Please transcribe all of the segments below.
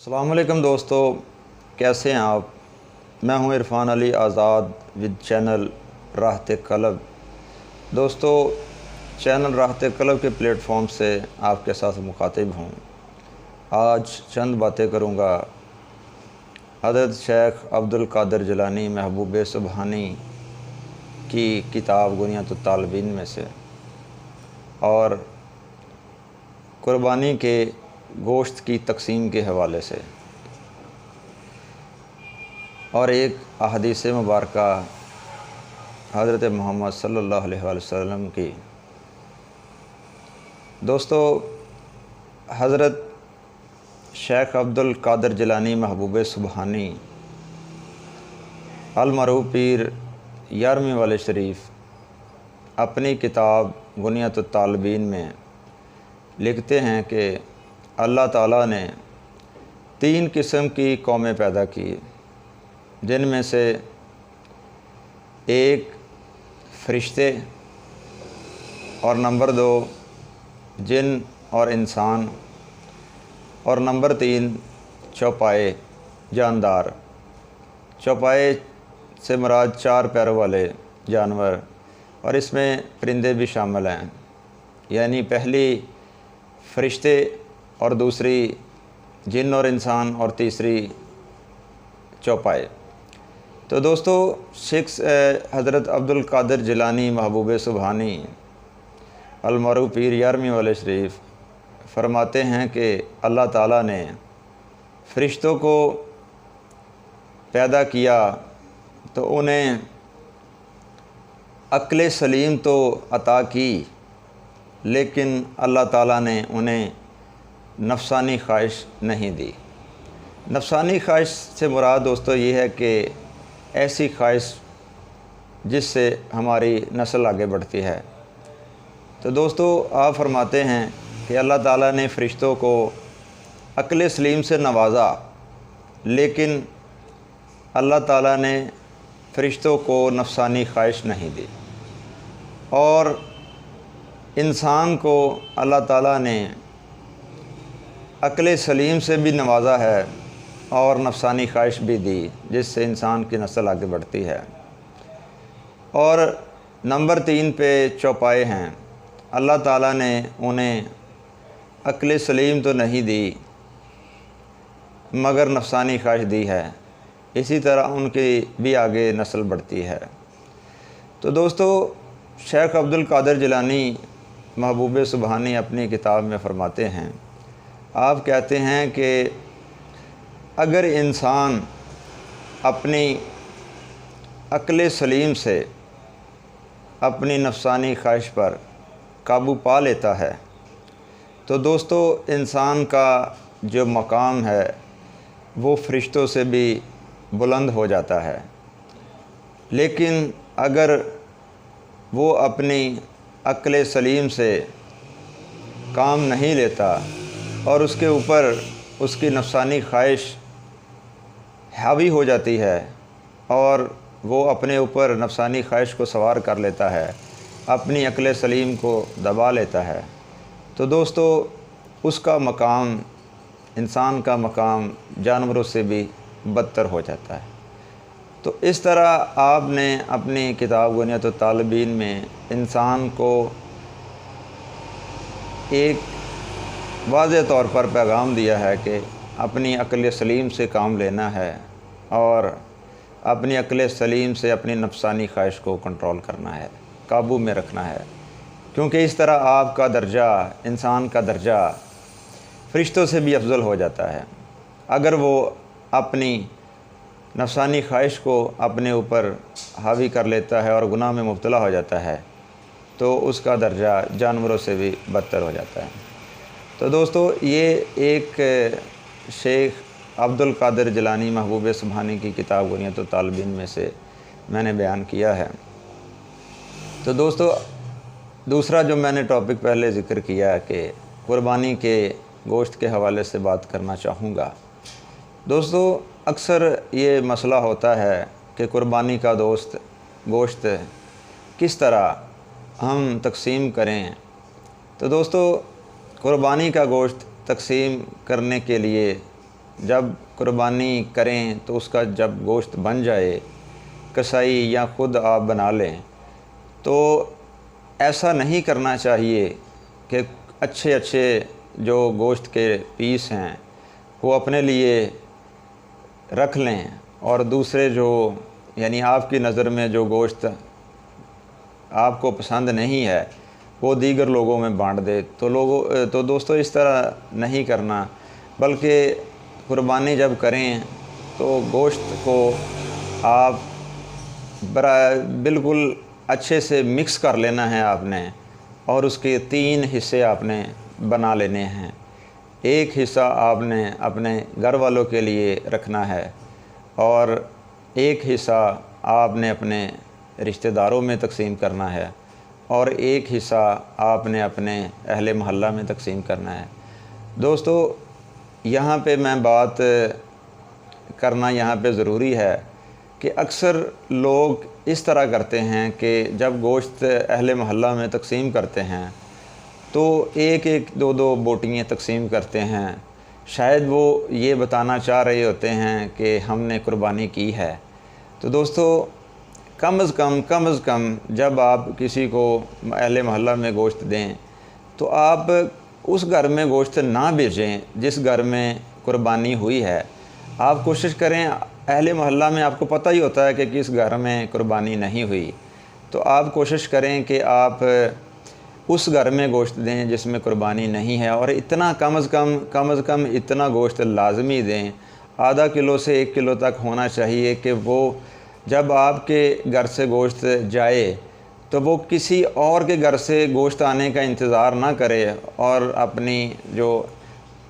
अस्सलाम वालेकुम दोस्तों, कैसे हैं आप। मैं हूं इरफान अली आज़ाद विद चैनल राहते कल्ब। दोस्तों, चैनल राहते कल्ब के प्लेटफॉर्म से आपके साथ मुखातिब हूं। आज चंद बातें करूंगा हज़रत शेख अब्दुल कादिर जिलानी महबूब सुबहानी की किताब गुनियतुत तालिबीन में से और कुर्बानी के गोश्त की तकसीम के हवाले से, और एक अहदीस मुबारका हज़रत मोहम्मद सल्लल्लाहु अलैहि वसल्लम की। दोस्तों, हज़रत शेख अब्दुल कादिर जिलानी महबूब सुबहानी अलमरूफ पीर 11वीं वाले शरीफ अपनी किताब गुनियतुत तालिबीन में लिखते हैं कि अल्लाह ताला ने 3 किस्म की कौमें पैदा की, जिनमें से एक फ़रिश्ते और नंबर 2 जिन और इंसान और नंबर 3 चौपाए जानदार। चौपाए से मुराद 4 पैरों वाले जानवर, और इसमें परिंदे भी शामिल हैं, यानी पहली फ़रिश्ते और दूसरी जिन और इंसान और तीसरी चौपाए। तो दोस्तों, हज़रत अब्दुल कादिर जिलानी महबूब सुबहानी अलमरूफ पीर 11वीं वाले शरीफ फरमाते हैं कि अल्लाह ताला ने फ़रिश्तों को पैदा किया तो उन्हें अक्ल सलीम तो अता की, लेकिन अल्लाह ताला ने उन्हें नफ़सानी ख्वाहिश नहीं दी। नफ़सानी ख्वाहिश से मुराद दोस्तों ये है कि ऐसी ख्वाहिश जिससे हमारी नस्ल आगे बढ़ती है। तो दोस्तों, आप फरमाते हैं कि अल्लाह ताला ने फ़रिश्तों को अक्ल सलीम से नवाज़ा, लेकिन अल्लाह ताला ने फ़रिश्तों को नफ़सानी ख्वाहिश नहीं दी। और इंसान को अल्लाह ताला ने अक्ल सलीम से भी नवाज़ा है और नफ़सानी ख्वाहिश भी दी, जिससे इंसान की नस्ल आगे बढ़ती है। और नंबर 3 पे चौपाए हैं। अल्लाह ताला ने उन्हें अक्ल सलीम तो नहीं दी मगर नफ़सानी ख्वाहिश दी है, इसी तरह उनकी भी आगे नस्ल बढ़ती है। तो दोस्तों, शेख अब्दुल कादिर जिलानी महबूब सुबहानी अपनी किताब में फ़रमाते हैं, आप कहते हैं कि अगर इंसान अपनी अक्ल सलीम से अपनी नफ़सानी ख्वाहिश पर काबू पा लेता है तो दोस्तों, इंसान का जो मकाम है वो फ़रिश्तों से भी बुलंद हो जाता है। लेकिन अगर वो अपनी अक्ल सलीम से काम नहीं लेता और उसके ऊपर उसकी नफ़सानी ख्वाहिश हावी हो जाती है और वो अपने ऊपर नफ़सानी ख्वाहिश को सवार कर लेता है, अपनी अक्ल सलीम को दबा लेता है, तो दोस्तों उसका मकाम, इंसान का मकाम जानवरों से भी बदतर हो जाता है। तो इस तरह आपने अपनी किताब गुनियतुत तालिबीन में इंसान को एक वाज़ेह तौर पर पैगाम दिया है कि अपनी अक्ल सलीम से काम लेना है और अपनी अक्ल सलीम से अपनी नफ़सानी ख्वाहिश को कंट्रोल करना है, काबू में रखना है, क्योंकि इस तरह आपका दर्जा, इंसान का दर्जा फ़रिश्तों से भी अफजल हो जाता है। अगर वो अपनी नफ़सानी ख्वाहिश को अपने ऊपर हावी कर लेता है और गुनाह में मुब्तला हो जाता है तो उसका दर्जा जानवरों से भी बदतर हो जाता है। तो दोस्तों, ये एक शेख अब्दुल कादिर जिलानी महबूब सुबहानी की किताब गुनियतुत तालिबीन में से मैंने बयान किया है। तो दोस्तों, दूसरा जो मैंने टॉपिक पहले ज़िक्र किया है कि कुर्बानी के गोश्त के हवाले से बात करना चाहूँगा। दोस्तों, अक्सर ये मसला होता है कि कुर्बानी का गोश्त किस तरह हम तकसीम करें। तो दोस्तों, कुर्बानी का गोश्त तकसीम करने के लिए जब कुर्बानी करें तो उसका जब गोश्त बन जाए, कसाई या ख़ुद आप बना लें, तो ऐसा नहीं करना चाहिए कि अच्छे अच्छे जो गोश्त के पीस हैं वो अपने लिए रख लें और दूसरे जो यानी आपकी नज़र में जो गोश्त आपको पसंद नहीं है वो दीगर लोगों में बांट दे। तो दोस्तों इस तरह नहीं करना, बल्कि कुर्बानी जब करें तो गोश्त को आप बिल्कुल अच्छे से मिक्स कर लेना है आपने, और उसके 3 हिस्से आपने बना लेने हैं। एक हिस्सा आपने अपने घर वालों के लिए रखना है और एक हिस्सा आपने अपने रिश्तेदारों में तकसीम करना है और एक हिस्सा आपने अपने अहले मोहल्ला में तकसीम करना है। दोस्तों यहाँ पे मैं बात करना यहाँ पे ज़रूरी है कि अक्सर लोग इस तरह करते हैं कि जब गोश्त अहले मोहल्ला में तकसीम करते हैं तो एक एक दो दो बोटियाँ तकसीम करते हैं। शायद वो ये बताना चाह रहे होते हैं कि हमने कुर्बानी की है। तो दोस्तों कम से कम जब आप किसी को अहले मोहल्ला में गोश्त दें तो आप उस घर में गोश्त ना भेजें जिस घर में कुर्बानी हुई है। आप कोशिश करें, अहले मोहल्ला में आपको पता ही होता है कि किस घर में कुर्बानी नहीं हुई, तो आप कोशिश करें कि आप उस घर में गोश्त दें जिसमें कुर्बानी नहीं है, और इतना कम से कम इतना गोश्त लाजमी दें, आधा किलो से 1 किलो तक होना चाहिए कि वो जब आपके घर से गोश्त जाए तो वो किसी और के घर से गोश्त आने का इंतज़ार ना करे और अपनी जो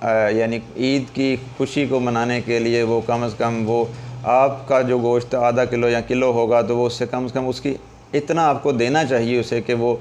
यानी ईद की खुशी को मनाने के लिए वो कम से कम वो आपका जो गोश्त आधा किलो या किलो होगा तो वो उससे कम से कम उसकी इतना आपको देना चाहिए उसे कि वो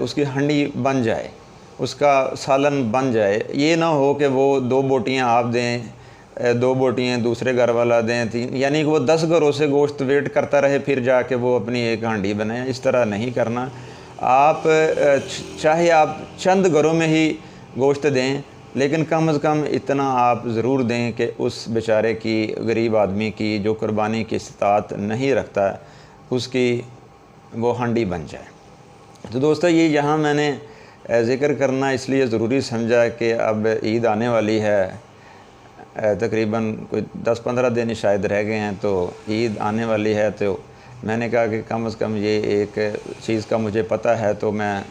उसकी हंडी बन जाए, उसका सालन बन जाए। ये ना हो कि वो 2 बोटियाँ आप दें, 2 बोटियाँ दूसरे घर वाला दें, 3, यानी कि वो 10 घरों से गोश्त वेट करता रहे फिर जाके वो अपनी एक हांडी बनाए। इस तरह नहीं करना। आप चाहे आप चंद घरों में ही गोश्त दें, लेकिन कम से कम इतना आप ज़रूर दें कि उस बेचारे की, गरीब आदमी की जो कुर्बानी की इस्तात नहीं रखता, उसकी वो हांडी बन जाए। तो दोस्तों ये यहाँ मैंने ज़िक्र करना इसलिए ज़रूरी समझा कि अब ईद आने वाली है, तकरीबन कोई 10-15 दिन शायद रह गए हैं, तो ईद आने वाली है। तो मैंने कहा कि कम से कम ये एक चीज़ का मुझे पता है तो मैं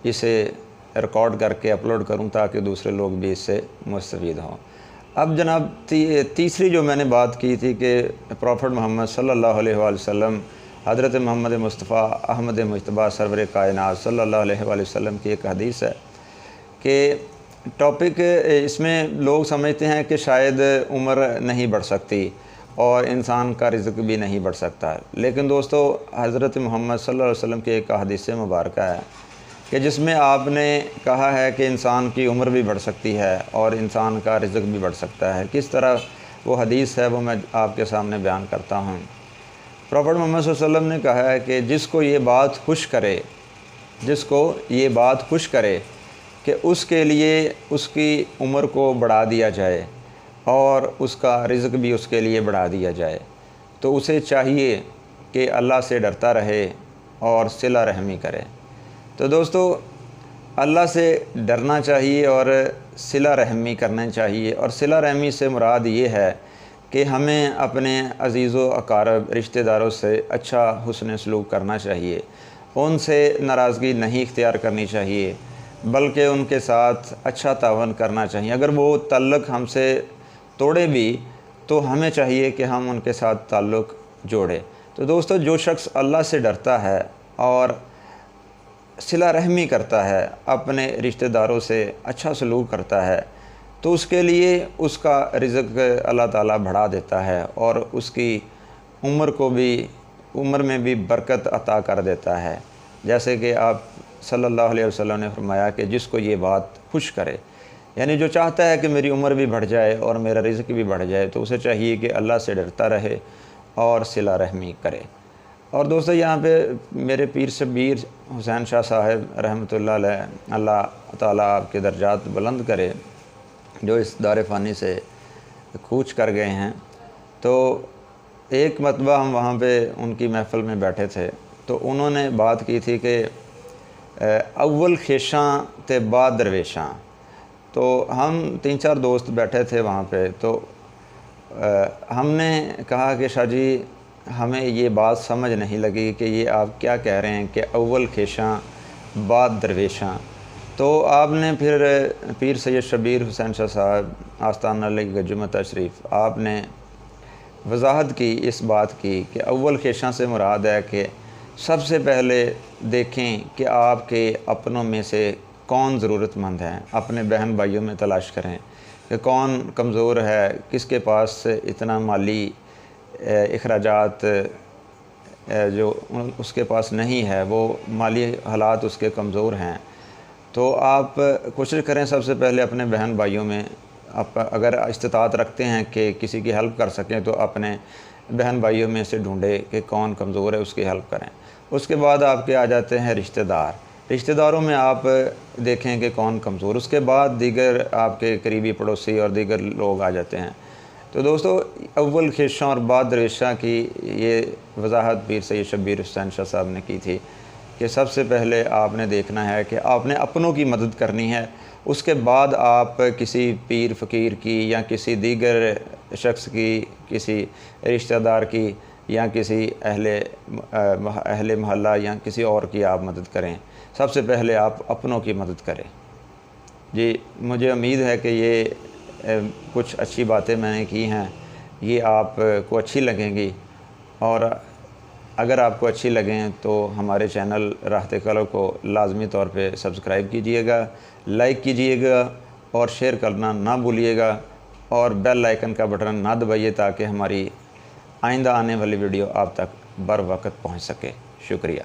इसे रिकॉर्ड करके अपलोड करूं ताकि दूसरे लोग भी इससे मुस्तफ़ीद हों। अब जनाब तीसरी जो मैंने बात की थी कि प्रॉफिट मोहम्मद सल्लल्लाहु अलैहि वसल्लम, हज़रत मोहम्मद मुस्तफ़ा अहमद मुजतबा सरवर कायनात सल्लल्लाहु अलैहि वसल्लम की एक हदीस है कि टॉपिक इसमें लोग समझते हैं कि शायद उम्र नहीं बढ़ सकती और इंसान का रिज़्क़ भी नहीं बढ़ सकता। लेकिन दोस्तों हज़रत मोहम्मद सल्लल्लाहु अलैहि वसल्लम की एक हदीस मुबारक है कि जिसमें आपने कहा है कि इंसान की उम्र भी बढ़ सकती है और इंसान का रिज़्क़ भी बढ़ सकता है। किस तरह वो हदीस है वो मैं आपके सामने बयान करता हूँ। प्रॉफिट मोहम्मद सल्लल्लाहु अलैहि वसल्लम ने कहा है कि जिसको ये बात खुश करे कि उसके लिए उसकी उम्र को बढ़ा दिया जाए और उसका रिज़्क़ भी उसके लिए बढ़ा दिया जाए, तो उसे चाहिए कि अल्लाह से डरता रहे और सिला रहमी करे। तो दोस्तों अल्लाह से डरना चाहिए और सिला रहमी करना चाहिए। और सिला रहमी से मुराद ये है कि हमें अपने अज़ीज़ो अकारब रिश्तेदारों से अच्छा हुस्न सलूक करना चाहिए, उनसे नाराज़गी नहीं इख्तियार करनी चाहिए, बल्कि उनके साथ अच्छा तावन करना चाहिए। अगर वो ताल्लुक़ हमसे तोड़े भी तो हमें चाहिए कि हम उनके साथ ताल्लुक़ जोड़े। तो दोस्तों जो शख्स अल्लाह से डरता है और सिला रहमी करता है, अपने रिश्तेदारों से अच्छा सलूक करता है, तो उसके लिए उसका रिज़्क़ अल्लाह ताला बढ़ा देता है और उसकी उम्र में भी बरकत अता कर देता है। जैसे कि आप सल्लल्लाहु अलैहि वसल्लम ने फरमाया कि जिसको ये बात खुश करे, यानी जो चाहता है कि मेरी उम्र भी बढ़ जाए और मेरा रिज़्क़ भी बढ़ जाए, तो उसे चाहिए कि अल्लाह से डरता रहे और सिला रहमी करे। और दोस्तों यहाँ पे मेरे पीर शब्बीर हुसैन शाह साहब रहमतुल्लाह अलैह, अल्लाह ताला आपके दर्जात बुलंद करे, जो इस दार फ़ानी से कूच कर गए हैं। तो एक मरतबा हम वहाँ पे उनकी महफ़िल में बैठे थे, तो उन्होंने बात की थी कि अव्वल खेशां ते बाद दरवेशां। तो हम 3-4 दोस्त बैठे थे वहाँ पे, तो हमने कहा कि शाह जी हमें ये बात समझ नहीं लगी कि ये आप क्या कह रहे हैं कि अव्वल खेशां बाद दरवेशां। तो आपने फिर पीर सैयद शबीर हुसैन शाह साहब आस्ताना गजुमत शरीफ, आपने वजाहत की इस बात की कि अव्वल खेशां से मुराद है कि सबसे पहले देखें कि आपके अपनों में से कौन ज़रूरतमंद हैं, अपने बहन भाइयों में तलाश करें कि कौन कमज़ोर है, किसके पास इतना माली अखराजात जो उसके पास नहीं है, वो माली हालात उसके कमज़ोर हैं। तो आप कोशिश करें सबसे पहले अपने बहन भाइयों में, आप अगर इस्तिताअत रखते हैं कि किसी की हेल्प कर सकें तो अपने बहन भाइयों में से ढूंढे कि कौन कमज़ोर है, उसकी हेल्प करें। उसके बाद आपके आ जाते हैं रिश्तेदार। रिश्तेदारों में आप देखें कि कौन कमज़ोर, उसके बाद दीगर आपके करीबी पड़ोसी और दीगर लोग आ जाते हैं। तो दोस्तों, अव्वल खेशां और बाद दरवेशां की ये वजाहत पीर सैयद शबीर हुसैन शाह साहब ने की थी कि सबसे पहले आपने देखना है कि आपने अपनों की मदद करनी है, उसके बाद आप किसी पीर फ़कीर की या किसी दीगर शख्स की, किसी रिश्तेदार की या किसी अहले महल्ला या किसी और की आप मदद करें। सबसे पहले आप अपनों की मदद करें। जी, मुझे उम्मीद है कि ये कुछ अच्छी बातें मैंने की हैं, ये आपको अच्छी लगेंगी, और अगर आपको अच्छी लगें तो हमारे चैनल राहते क़ल्ब को लाज़मी तौर पे सब्सक्राइब कीजिएगा, लाइक कीजिएगा और शेयर करना ना भूलिएगा, और बेल आइकन का बटन ना दबाइए ताकि हमारी आइंदा आने वाली वीडियो आप तक बर वक्त पहुँच सके। शुक्रिया।